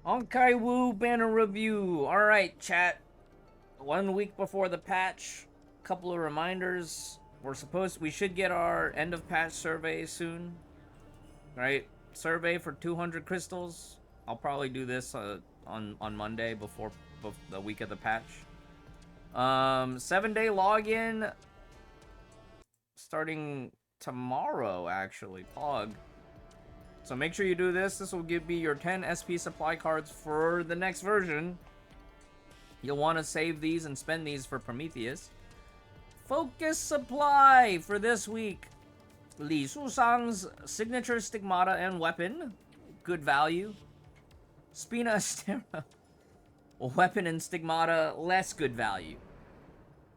Honkai Woo banner review. Alright, chat. 1 week before the patch, couple of reminders. We should get our end of patch survey soon. Right? Survey for 200 crystals. I'll probably do this on Monday before the week of the patch. 7-day login starting tomorrow, actually. Pog. So make sure you do this. This will give me your 10 SP supply cards for the next version. You'll want to save these and spend these for Prometheus. Focus supply for this week. Li Susang's signature stigmata and weapon. Good value. Spina Astera. Weapon and stigmata, less good value.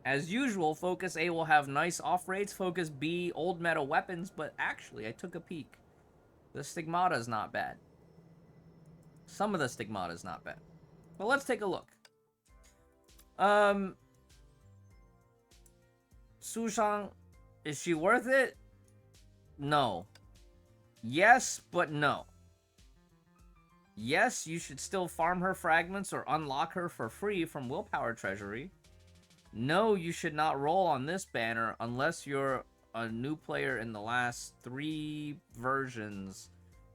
As usual, Focus A will have nice off rates. Focus B, old meta weapons, but actually, I took a peek. The stigmata is not bad. Some of the stigmata is not bad. But let's take a look. Susang, is she worth it? No. Yes, but no. Yes, you should still farm her fragments or unlock her for free from Willpower Treasury. No, you should not roll on this banner unless you're a new player in the last 3 versions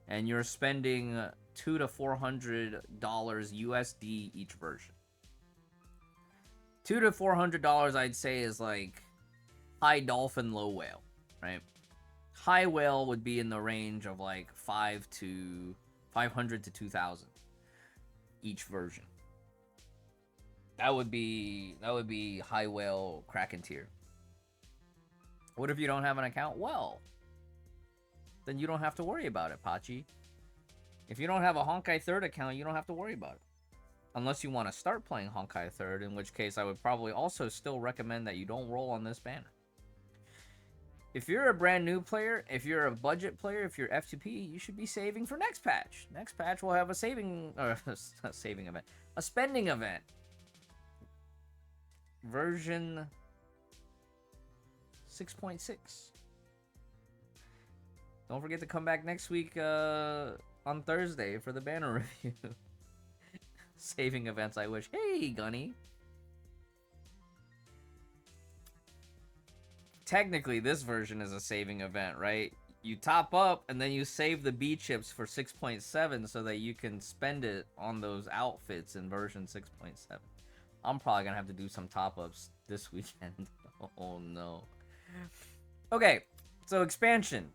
and you're spending $200 to $400 USD each version. $200 to $400 I'd say is like high dolphin, low whale, right? High whale would be in the range of like 500 to 2,000 each version. That would be high whale Kraken tier. What if you don't have an account? Well, then you don't have to worry about it, Pachi. If you don't have a Honkai 3rd account, you don't have to worry about it. Unless you want to start playing Honkai 3rd, in which case I would probably also still recommend that you don't roll on this banner. If you're a brand new player, if you're a budget player, if you're F2P, you should be saving for next patch. Next patch will have a spending event. Version 6.6. Don't forget to come back next week on Thursday for the banner review. Saving events, I wish. Hey, Gunny. Technically, this version is a saving event, right? You top up, and then you save the B chips for 6.7 so that you can spend it on those outfits in version 6.7. I'm probably going to have to do some top-ups this weekend. Oh, no. Okay, so expansion.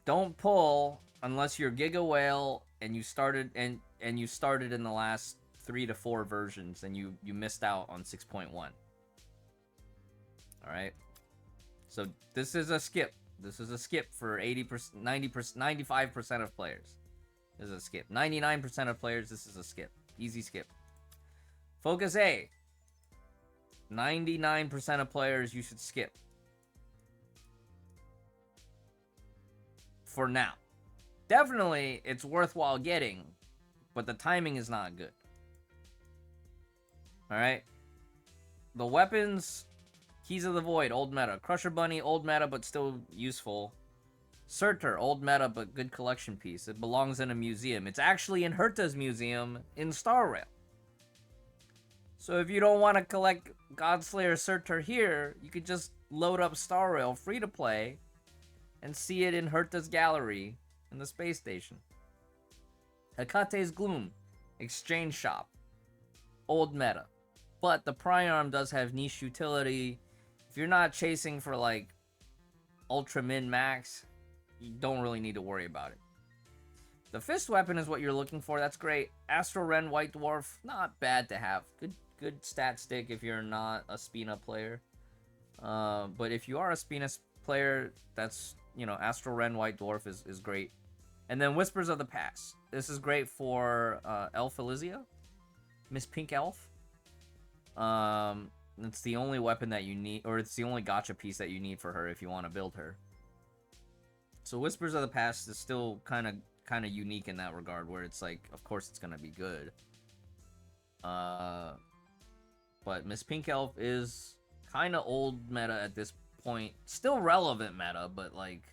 Don't pull unless you're Giga Whale and you started in the last 3 to 4 versions and you missed out on 6.1. All right. So this is a skip. This is a skip for 80%, 90%, 95% of players. This is a skip. 99% of players, this is a skip. Easy skip. Focus A. 99% of players, you should skip. For now. Definitely, it's worthwhile getting, but the timing is not good. Alright? The weapons... Keys of the Void, old meta. Crusher Bunny, old meta, but still useful. Surtur, old meta, but good collection piece. It belongs in a museum. It's actually in Herta's museum in Star Rail. So if you don't want to collect Godslayer Surtur here, you could just load up Star Rail free to play and see it in Herta's gallery in the space station. Hekate's Gloom, exchange shop. Old meta. But the Priarm does have niche utility. If you're not chasing for like ultra min max, you don't really need to worry about it. The fist weapon is what you're looking for. That's great. Astral Ren White Dwarf, not bad to have. Good stat stick if you're not a Spina player. But if you are a Spina player, that's, you know, Astral Ren White Dwarf is great. And then Whispers of the Past. This is great for Elf Elysia, Miss Pink Elf. It's the only weapon that you need, or it's the only gacha piece that you need for her if you want to build her. So Whispers of the Past is still kind of unique in that regard, where it's like, of course it's gonna be good. But Miss Pink Elf is kind of old meta at this point. Still relevant meta, but like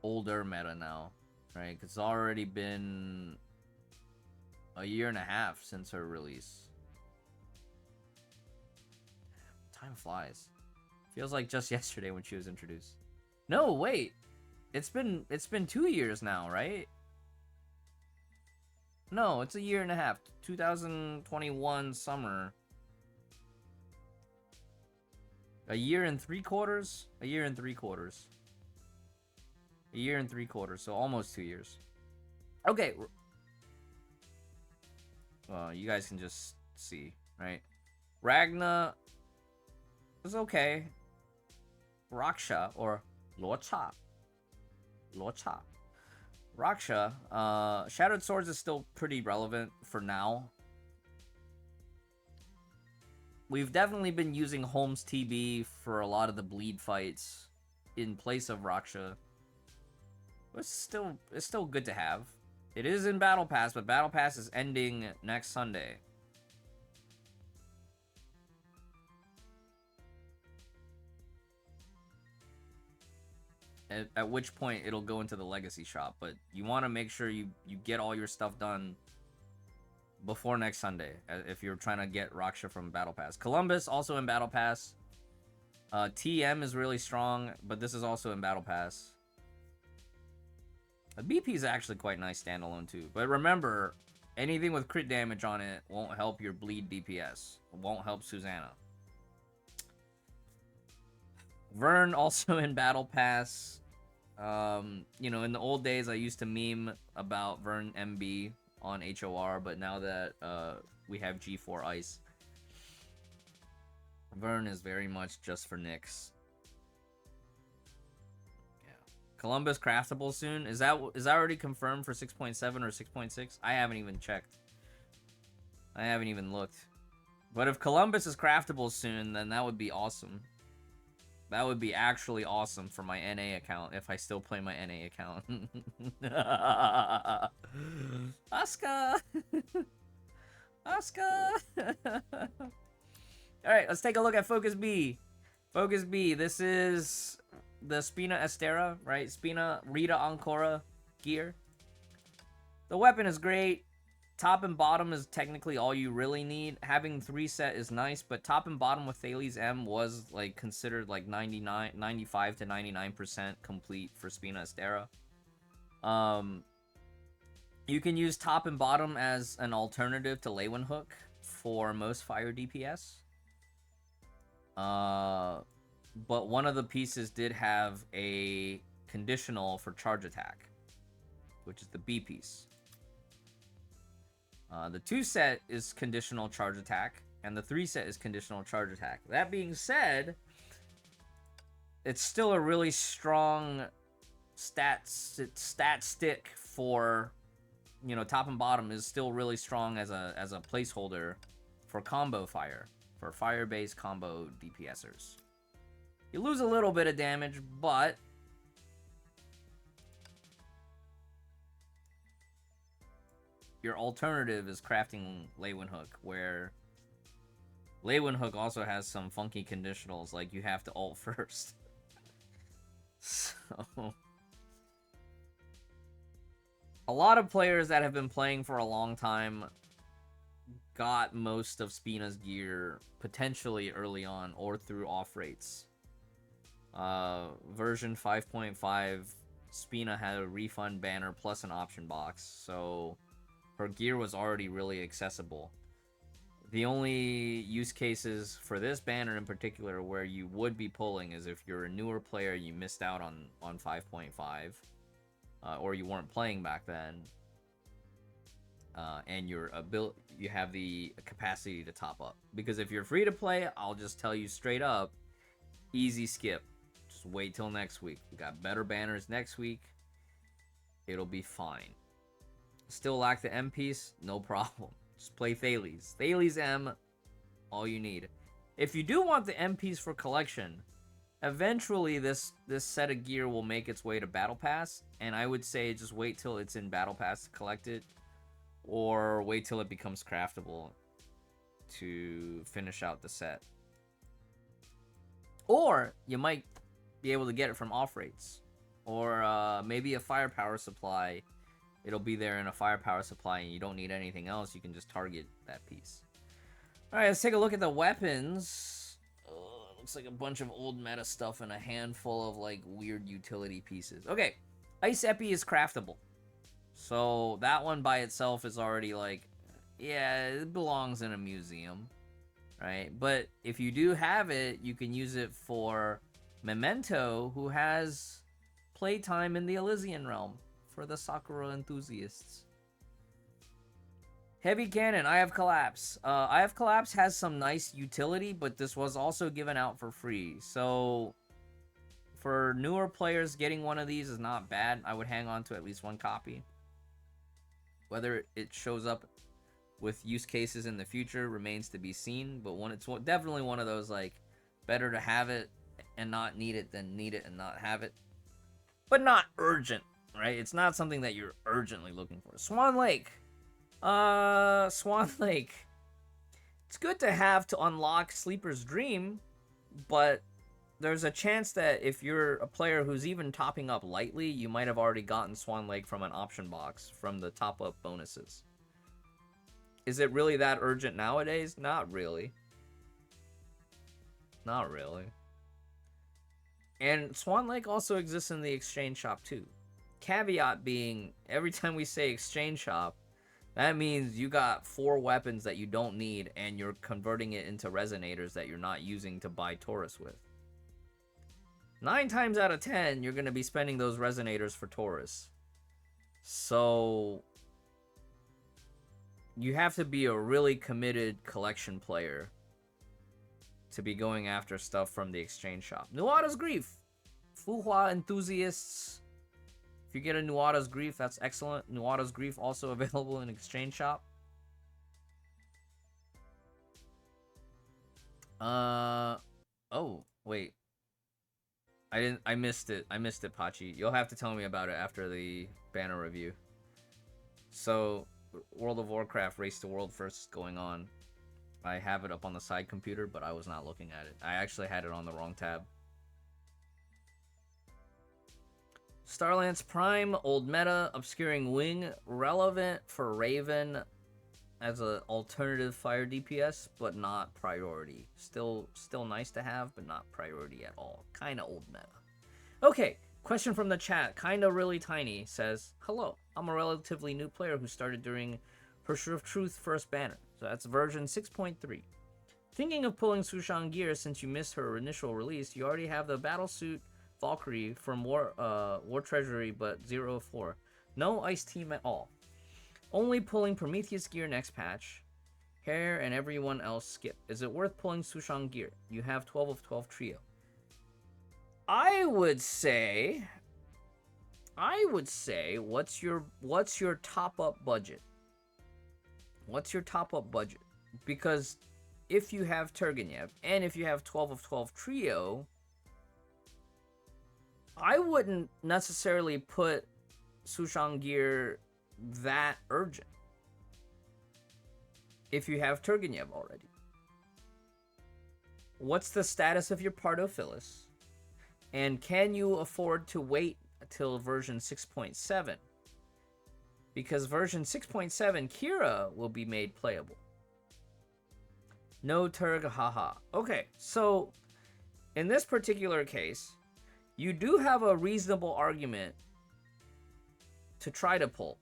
older meta now, right? 'Cause it's already been a year and a half since her release. Time flies. Feels like just yesterday when she was introduced. No, wait. It's been 2 years now, right? No, it's a year and a half. 2021 summer. A year and 3/4? A year and 3/4. A year and 3/4, so almost 2 years. Okay. Well, you guys can just see, right? Ragna is okay. Raksha, or Locha. Raksha, Shattered Swords is still pretty relevant for now. We've definitely been using Holmes TB for a lot of the bleed fights in place of Raksha. It's still good to have. It is in Battle Pass, but Battle Pass is ending next Sunday. At which point it'll go into the Legacy shop, but you want to make sure you get all your stuff done before next Sunday if you're trying to get Raksha from Battle Pass. Columbus also in Battle Pass. TM is really strong, but this is also in Battle Pass. The BP is actually quite nice standalone too. But remember, anything with crit damage on it won't help your bleed DPS. It won't help Susanna. Vern also in Battle Pass. You know, in the old days, I used to meme about Vern MB on HOR, but now that we have G4 Ice, Vern is very much just for Nyx. Yeah. Columbus craftable soon. Is that already confirmed for 6.7 or 6.6? I haven't even checked. I haven't even looked. But if Columbus is craftable soon, then that would be awesome. That would be actually awesome for my NA account if I still play my NA account. Asuka! Asuka! Alright, let's take a look at Focus B. Focus B, this is the Spina Estera, right? Spina Rita Ancora gear. The weapon is great. Top and bottom is technically all you really need. Having 3 set is nice, but top and bottom with Thales M was like considered like 95 to 99% complete for Spina Estera. You can use top and bottom as an alternative to Lewin Hook for most fire DPS. But one of the pieces did have a conditional for charge attack, which is the B piece. The 2 set is conditional charge attack, and the 3 set is conditional charge attack. That being said, it's still a really strong stat stick for, you know, top and bottom is still really strong as a placeholder for combo fire, for fire-based combo DPSers. You lose a little bit of damage, but your alternative is crafting Lewin Hook, where Lewin Hook also has some funky conditionals, like you have to ult first. So a lot of players that have been playing for a long time got most of Spina's gear potentially early on or through off rates. Version 5.5, Spina had a refund banner plus an option box, so her gear was already really accessible. The only use cases for this banner in particular where you would be pulling is if you're a newer player, you missed out on 5.5, or you weren't playing back then, and you have the capacity to top up. Because if you're free to play, I'll just tell you straight up, easy skip. Just wait till next week. We got better banners next week. It'll be fine. Still lack the M piece? No problem. Just play Thales. Thales M, all you need. If you do want the M piece for collection, eventually this set of gear will make its way to Battle Pass, and I would say just wait till it's in Battle Pass to collect it, or wait till it becomes craftable to finish out the set. Or you might be able to get it from off rates, or maybe a firepower supply it'll be there in a firepower supply and you don't need anything else. You can just target that piece. Alright, let's take a look at the weapons. Looks like a bunch of old meta stuff and a handful of like weird utility pieces. Okay, Ice Epi is craftable. So that one by itself is already like, yeah, it belongs in a museum, right? But if you do have it, you can use it for Memento, who has playtime in the Elysian realm for the Sakura enthusiasts. Heavy Cannon, I Have Collapse. I Have Collapse has some nice utility, but this was also given out for free. So for newer players, getting one of these is not bad. I would hang on to at least one copy. Whether it shows up with use cases in the future remains to be seen, but it's definitely one of those, like, better to have it and not need it than need it and not have it. But not urgent, right? It's not something that you're urgently looking for. Swan Lake. Swan Lake. It's good to have to unlock Sleeper's Dream, but there's a chance that if you're a player who's even topping up lightly, you might have already gotten Swan Lake from an option box from the top-up bonuses. Is it really that urgent nowadays? Not really. Not really. And Swan Lake also exists in the exchange shop too. Caveat being, every time we say exchange shop, that means you got 4 weapons that you don't need and you're converting it into resonators that you're not using to buy Taurus with. 9 times out of 10, you're going to be spending those resonators for Taurus. So you have to be a really committed collection player to be going after stuff from the exchange shop. Nuada's Grief. Fuhua enthusiasts. If you get a Nuada's Grief, that's excellent. Nuada's Grief also available in exchange shop. Oh, wait. I missed it, Pachi. You'll have to tell me about it after the banner review. So, World of Warcraft Race to World First is going on. I have it up on the side computer, but I was not looking at it. I actually had it on the wrong tab. Starlance Prime, old meta, obscuring wing, relevant for Raven as an alternative fire DPS, but not priority. Still nice to have, but not priority at all. Kinda old meta. Okay, question from the chat, kinda really tiny, says, hello, I'm a relatively new player who started during Pursuit of Truth first banner. So that's version 6.3. Thinking of pulling Sushan gear since you missed her initial release, you already have the Battlesuit Valkyrie from War Treasury, but 0 of 4. No ice team at all. Only pulling Prometheus gear next patch. Hair and everyone else skip. Is it worth pulling Sushan gear? You have 12 of 12 trio. I would say, what's your top up budget? What's your top up budget? Because if you have Turgenev and if you have 12 of 12 trio, I wouldn't necessarily put Sushan gear that urgent if you have Turgenev already. What's the status of your Pardophilus? And can you afford to wait until version 6.7? Because version 6.7 Kira will be made playable. No Turg, haha. Okay, so in this particular case, you do have a reasonable argument to try to pull.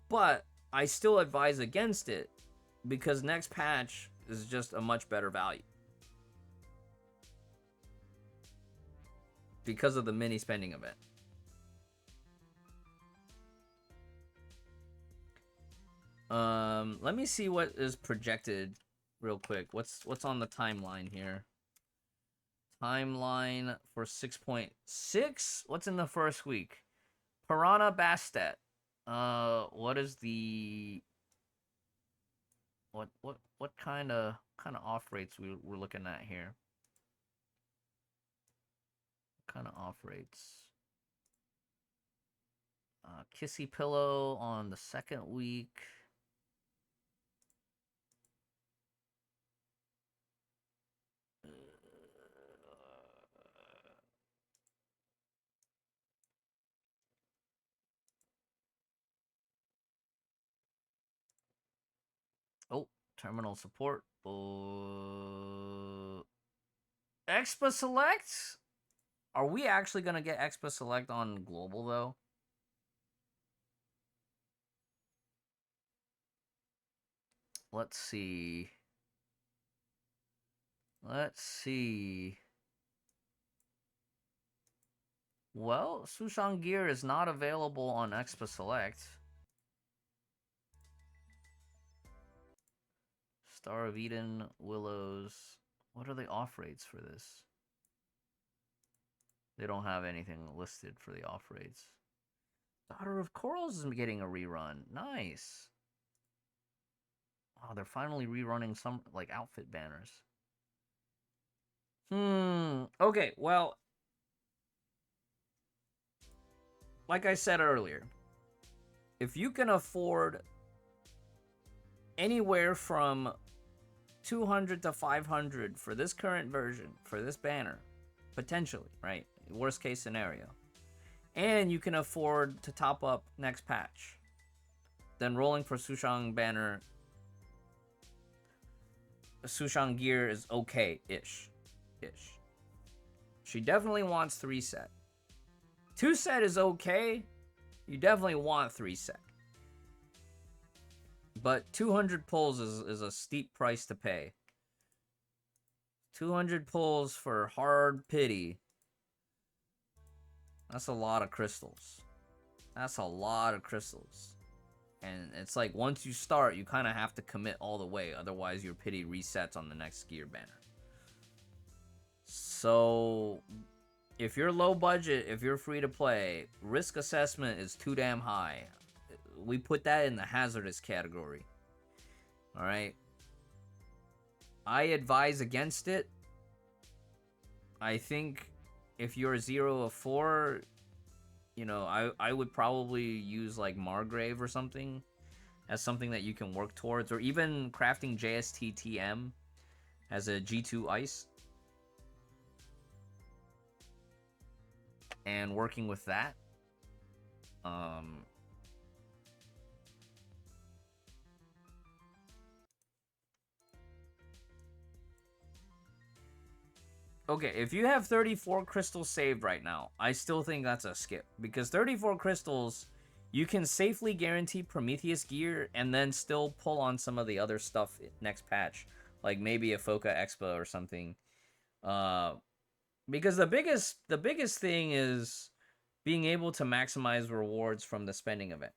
But I still advise against it because next patch is just a much better value. Because of the mini spending event. Let me see what is projected real quick. What's on the timeline here? Timeline for 6.6. What's in the first week? Piranha Bastet. What is the what kind of off rates we're looking at here? What kind of off rates? Kissy Pillow on the second week. Terminal support. Expa Select? Are we actually going to get Expa Select on global, though? Let's see. Let's see. Well, Sushan Gear is not available on Expa Select. Star of Eden, Willows. What are the off rates for this? They don't have anything listed for the off rates. Daughter of Corals is getting a rerun. Nice. Oh, they're finally rerunning some, like, outfit banners. Okay, well, like I said earlier, if you can afford anywhere from 200 to 500 for this current version, for this banner, potentially, right? Worst case scenario. And you can afford to top up next patch, then rolling for Sushan banner, Sushan Gear is okay-ish. She definitely wants 3 set. 2 set is okay. You definitely want 3 set. But 200 pulls is a steep price to pay. 200 pulls for hard pity. That's a lot of crystals. That's a lot of crystals. And it's like, once you start, you kind of have to commit all the way. Otherwise, your pity resets on the next gear banner. So, if you're low budget, if you're free to play, risk assessment is too damn high. We put that in the hazardous category. Alright? I advise against it. I think if you're 0 of 4, you know, I would probably use like Margrave or something as something that you can work towards, or even crafting JSTTM as a G2 ice and working with that. Okay, if you have 34 crystals saved right now, I still think that's a skip. Because 34 crystals, you can safely guarantee Prometheus gear and then still pull on some of the other stuff next patch. Like maybe a Foca Expo or something. Because the biggest thing is being able to maximize rewards from the spending event.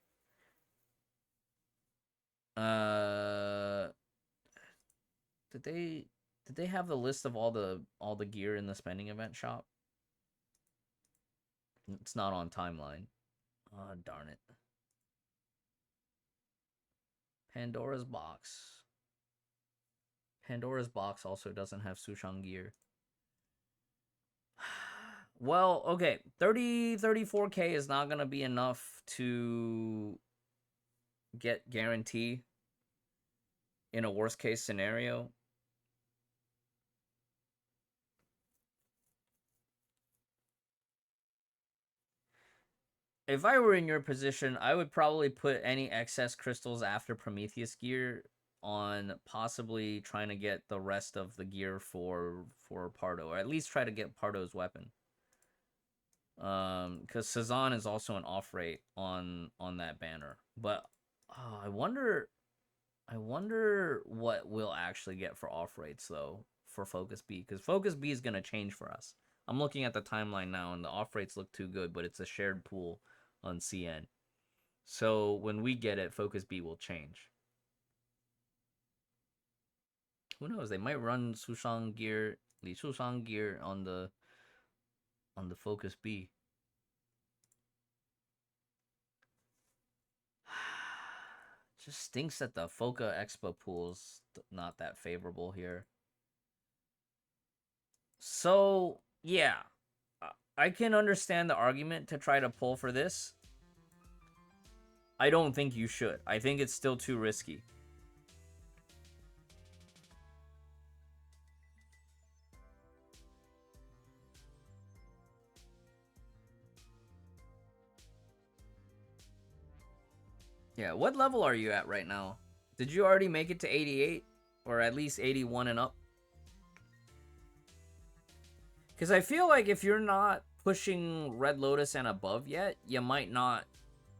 Did they have the list of all the gear in the spending event shop? It's not on timeline. Oh, darn it. Pandora's box. Pandora's box also doesn't have Sushan gear. Well, okay. 34K is not going to be enough to get guarantee in a worst case scenario. If I were in your position, I would probably put any excess crystals after Prometheus gear on possibly trying to get the rest of the gear for Pardo, or at least try to get Pardo's weapon. Because Cezanne is also an off rate on that banner. But I wonder what we'll actually get for off rates though for Focus B, because Focus B is gonna change for us. I'm looking at the timeline now, and the off rates look too good, but it's a shared pool on CN. So when we get it, Focus B will change. Who knows? They might run Sushan gear, Li Sushan gear on the Focus B. Just stinks that the Foca Expo pool's not that favorable here. So, yeah. I can understand the argument to try to pull for this. I don't think you should. I think it's still too risky. Yeah, what level are you at right now? Did you already make it to 88? or at least 81 and up. Because I feel like if you're not pushing Red Lotus and above yet, you might not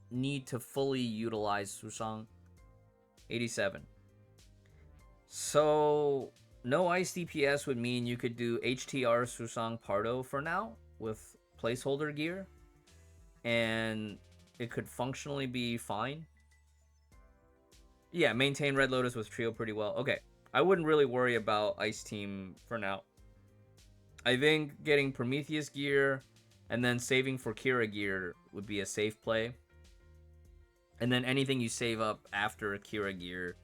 need to fully utilize Susang. 87. So, no ice DPS would mean you could do HTR Susang Pardo for now with placeholder gear, and it could functionally be fine. Yeah, maintain Red Lotus with Trio pretty well. Okay, I wouldn't really worry about Ice Team for now. I think getting Prometheus gear and then saving for Kira gear would be a safe play. And then anything you save up after Kira gear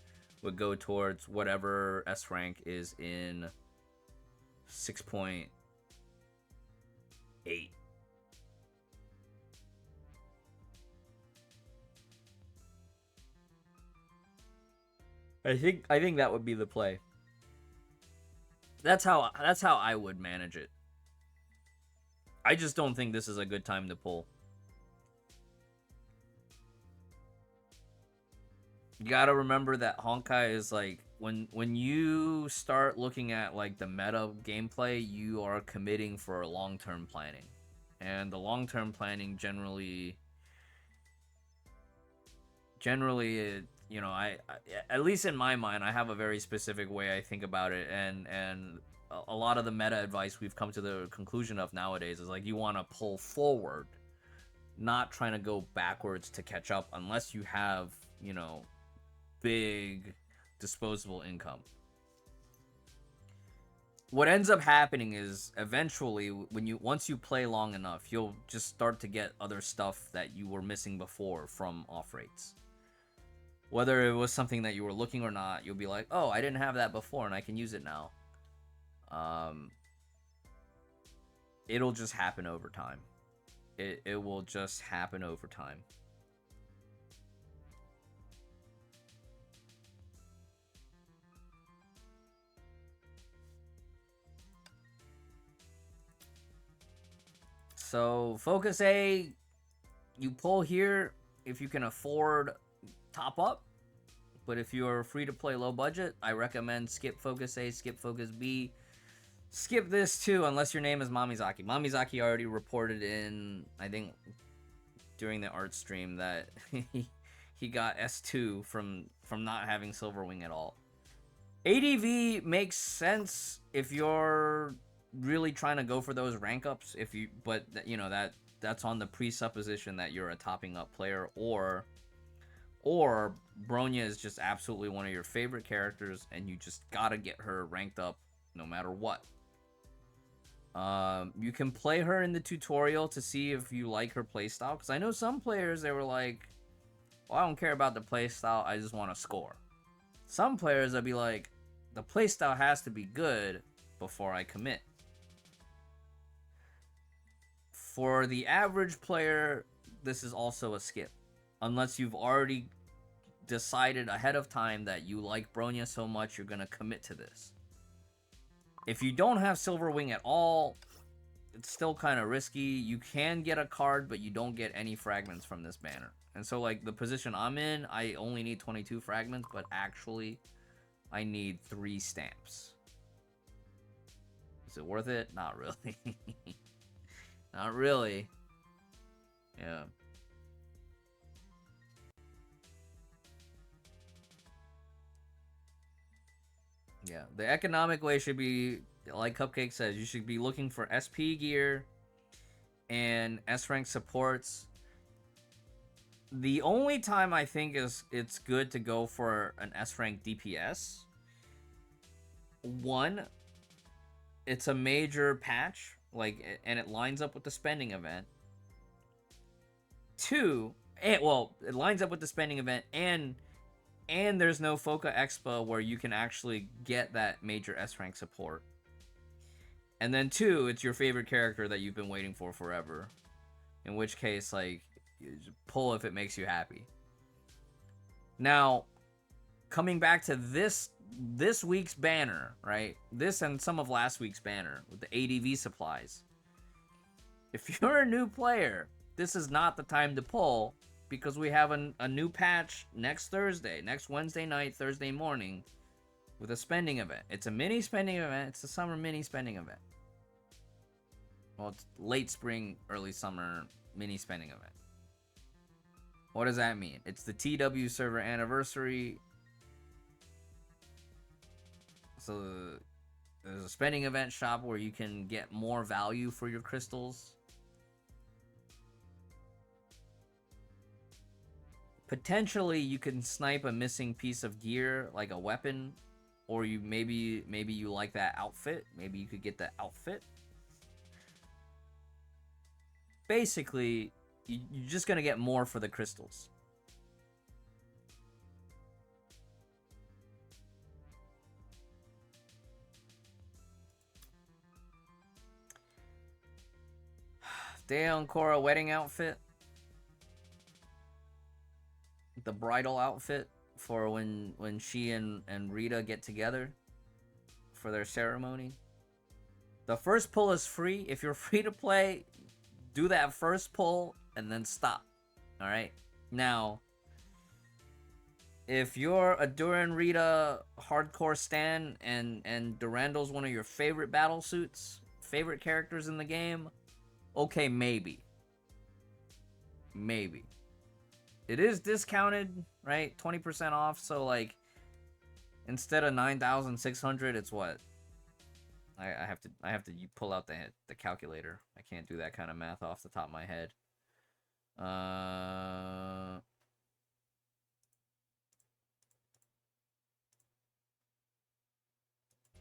would go towards whatever S rank is in 6.8. I think that would be the play. That's how I would manage it. I just don't think this is a good time to pull. You gotta remember that Honkai is like when you start looking at like the meta gameplay, you are committing for long-term planning, and the long-term planning generally, you know, I at least in my mind, I have a very specific way I think about it, and a lot of the meta advice we've come to the conclusion of nowadays is like you want to pull forward, not trying to go backwards to catch up unless you have, you know, big disposable income. What ends up happening is eventually once you play long enough, you'll just start to get other stuff that you were missing before from off rates. Whether it was something that you were looking or not, you'll be like, oh, I didn't have that before and I can use it now. It'll just happen over time. It will just happen over time. So Focus A, you pull here if you can afford top up, but if you're free to play low budget, I recommend skip Focus A, skip Focus B, skip this too, unless your name is Mamizaki. Mamizaki already reported in, I think, during the art stream that he got S2 from not having Silverwing at all. ADV makes sense if you're really trying to go for those rank ups, but you know that's on the presupposition that you're a topping up player, or Bronya is just absolutely one of your favorite characters and you just gotta get her ranked up no matter what. You can play her in the tutorial to see if you like her playstyle, because I know some players, they were like, well, I don't care about the playstyle, I just want to score. Some players will be like, the playstyle has to be good before I commit. For the average player, this is also a skip. Unless you've already decided ahead of time that you like Bronya so much, you're going to commit to this. If you don't have Silverwing at all, it's still kind of risky. You can get a card, but you don't get any fragments from this banner. And so, like, the position I'm in, I only need 22 fragments, but actually, I need 3 stamps. Is it worth it? Not really. Not really. Yeah. Yeah, the economic way should be, like Cupcake says, you should be looking for SP gear and S rank supports. The only time I think it's good to go for an S rank DPS, one, it's a major patch, like, and it lines up with the spending event. Two, it lines up with the spending event, and there's no Foca Expo where you can actually get that major S rank support. And then 2, it's your favorite character that you've been waiting for forever. In which case, like, pull if it makes you happy. Now, coming back to this week's banner, right? This and some of last week's banner with the ADV supplies. If you're a new player, this is not the time to pull, because we have a new patch next Thursday, next Wednesday night, Thursday morning, with a spending event. It's a mini spending event. It's a summer mini spending event. Well, it's late spring, early summer mini spending event. What does that mean? It's the TW server anniversary. So there's a spending event shop where you can get more value for your crystals. Potentially, you can snipe a missing piece of gear, like a weapon, or you maybe you like that outfit. Maybe you could get the outfit. Basically, you're just gonna get more for the crystals. Daeon Korra wedding outfit. The bridal outfit for when she and Rita get together for their ceremony. The first pull is free. If you're free to play, do that first pull and then stop. All right. Now, if you're a Duran Rita hardcore stan and Durandal's one of your favorite battle suits, favorite characters in the game, okay, maybe. It is discounted, right? 20% off. So like, instead of 9,600, it's what? I have to pull out the calculator. I can't do that kind of math off the top of my head.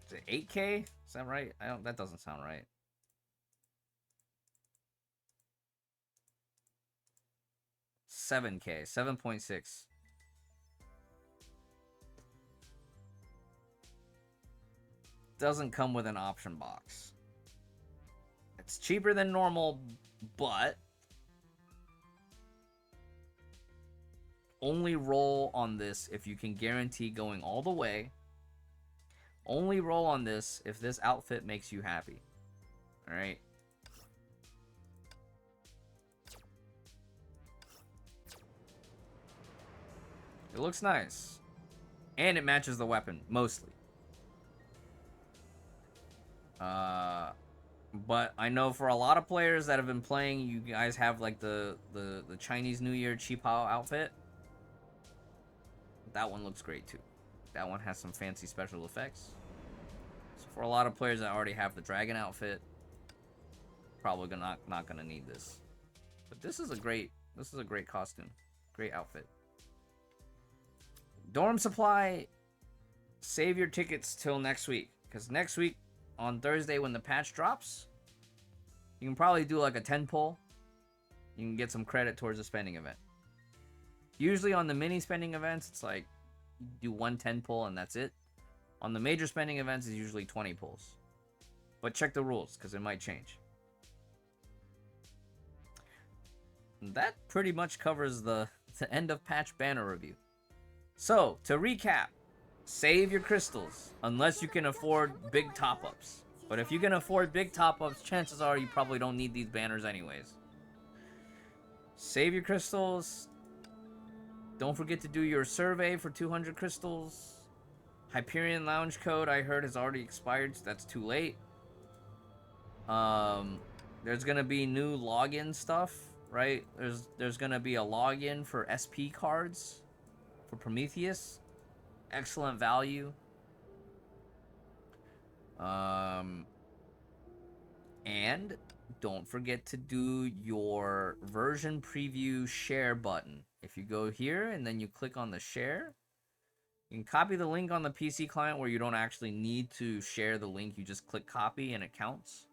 Is it 8K? Is that right? That doesn't sound right. $7K, 7.6. Doesn't come with an option box. It's cheaper than normal, but only roll on this if you can guarantee going all the way. Only roll on this if this outfit makes you happy. All right. It looks nice. And it matches the weapon, mostly. But I know for a lot of players that have been playing, you guys have like the Chinese New Year Qipao outfit. That one looks great too. That one has some fancy special effects. So for a lot of players that already have the dragon outfit, probably not gonna need this. But this is a great costume. Great outfit. Dorm supply, save your tickets till next week. Because next week, on Thursday when the patch drops, you can probably do like a 10 pull. You can get some credit towards a spending event. Usually on the mini spending events, it's like you do 1 10 pull and that's it. On the major spending events, it's usually 20 pulls. But check the rules, because it might change. And that pretty much covers the end of patch banner review. So, to recap, save your crystals, unless you can afford big top-ups. But if you can afford big top-ups, chances are you probably don't need these banners anyways. Save your crystals. Don't forget to do your survey for 200 crystals. Hyperion Lounge code, I heard, has already expired, so that's too late. There's gonna be new login stuff, right? There's gonna be a login for SP cards for Prometheus. Excellent value. And don't forget to do your version preview share button. If you go here and then you click on the share, you can copy the link on the PC client where you don't actually need to share the link. You just click copy and it counts.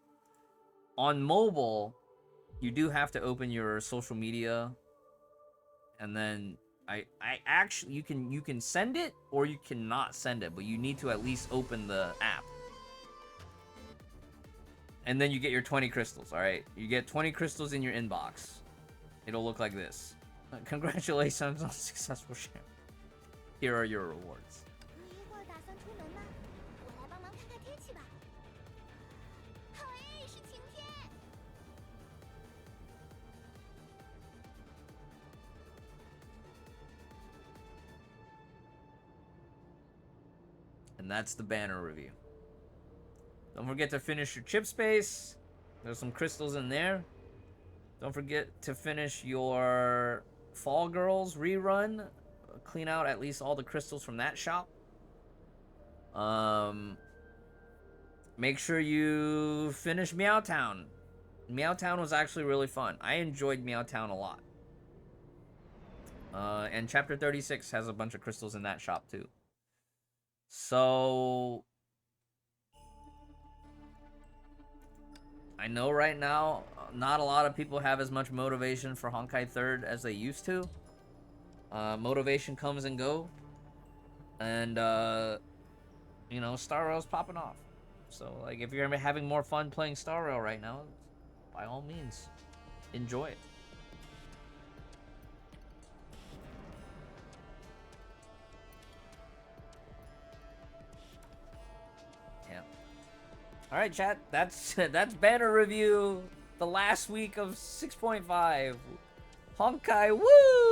On mobile, you do have to open your social media, and then I actually you can send it or you cannot send it, but you need to at least open the app. And then you get your 20 crystals, all right? You get 20 crystals in your inbox. It'll look like this. Congratulations on successful share. Here are your rewards. And that's the banner review. Don't forget to finish your chip space. There's some crystals in there. Don't forget to finish your Fall Girls rerun. Clean out at least all the crystals from that shop. Make sure you finish Meowtown. Meowtown was actually really fun. I enjoyed Meowtown a lot. And Chapter 36 has a bunch of crystals in that shop too. So I know right now not a lot of people have as much motivation for Honkai 3rd as they used to. Motivation comes and go. And you know, Star Rail's popping off. So like if you're having more fun playing Star Rail right now, by all means, enjoy it. Yeah. All right, chat. That's banner review. The last week of 6.5. Honkai, woo!